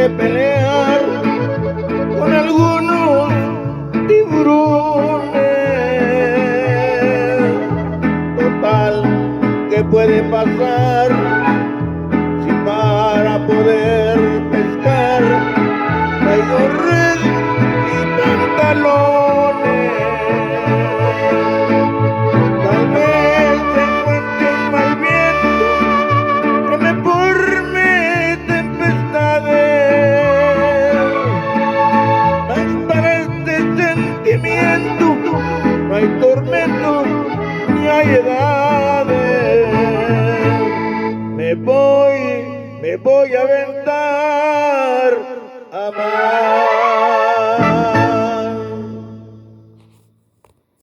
que pelear con algunos tiburones. Total, ¿qué puede pasar si para poder pescar traigo red y pantalones? Tal vez encuentre un mal viento que me forme tempestades, mas para este sentimiento no hay tormento ni hay edades. Me voy a aventar a mar.